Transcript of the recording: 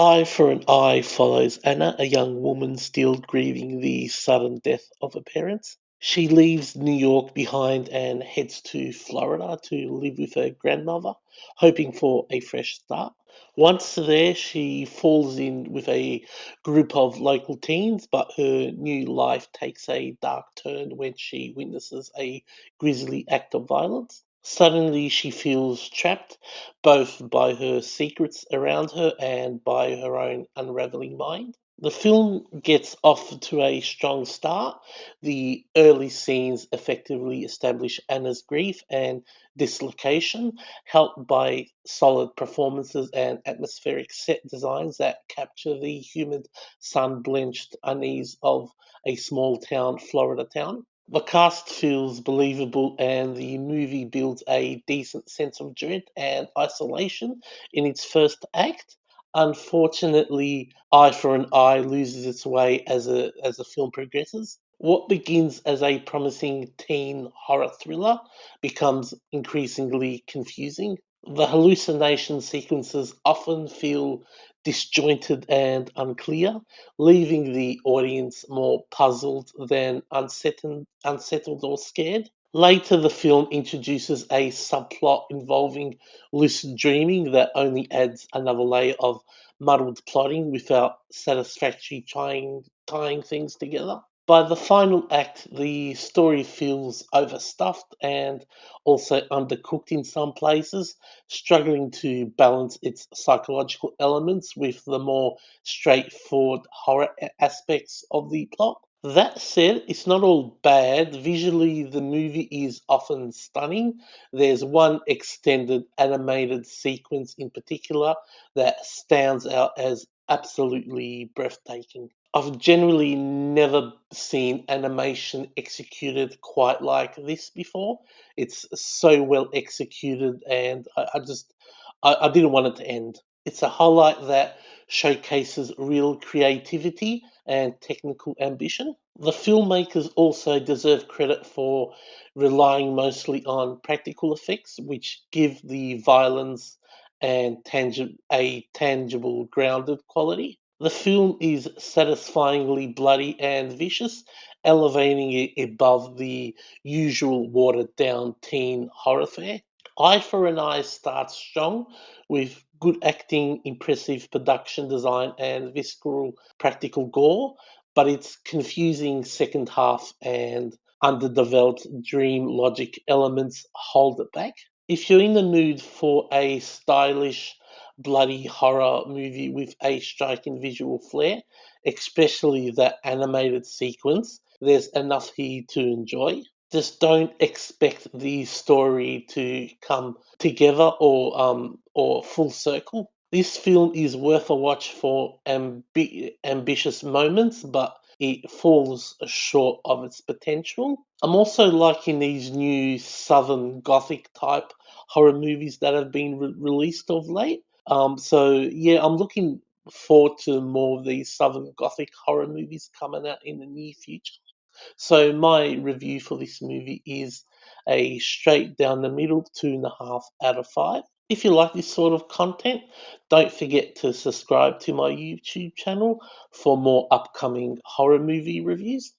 Eye for an Eye follows Anna, a young woman still grieving the sudden death of her parents. She leaves New York behind and heads to Florida to live with her grandmother, hoping for a fresh start. Once there, she falls in with a group of local teens, but her new life takes a dark turn when she witnesses a grisly act of violence. Suddenly, she feels trapped, both by her secrets around her and by her own unraveling mind. The film gets off to a strong start. The early scenes effectively establish Anna's grief and dislocation, helped by solid performances and atmospheric set designs that capture the humid, sun blenched unease of a small town, Florida town. The cast feels believable, and the movie builds a decent sense of dread and isolation in its first act. Unfortunately, Eye for an Eye loses its way as the film progresses. What begins as a promising teen horror thriller becomes increasingly confusing. The hallucination sequences often feel disjointed and unclear, leaving the audience more puzzled than unsettled or scared. Later, the film introduces a subplot involving lucid dreaming that only adds another layer of muddled plotting without satisfactorily tying things together. By the final act, the story feels overstuffed and also undercooked in some places, struggling to balance its psychological elements with the more straightforward horror aspects of the plot. That said, it's not all bad. Visually, the movie is often stunning. There's one extended animated sequence in particular that stands out as absolutely breathtaking. I've generally never seen animation executed quite like this before. It's so well executed, and I didn't want it to end. It's a highlight that showcases real creativity and technical ambition. The filmmakers also deserve credit for relying mostly on practical effects, which give the violence and a tangible, grounded quality. The film is satisfyingly bloody and vicious, elevating it above the usual watered down teen horror fare. Eye for an Eye starts strong with good acting, impressive production design, and visceral practical gore, but its confusing second half and underdeveloped dream logic elements hold it back. If you're in the mood for a stylish, bloody horror movie with a striking visual flair, especially that animated sequence, there's enough here to enjoy. Just don't expect the story to come together or full circle. This film is worth a watch for ambitious moments, but it falls short of its potential. I'm also liking these new Southern Gothic type horror movies that have been released of late. So yeah, I'm looking forward to more of these Southern Gothic horror movies coming out in the near future. So my review for this movie is a straight down the middle 2.5 out of 5. If you like this sort of content, don't forget to subscribe to my YouTube channel for more upcoming horror movie reviews.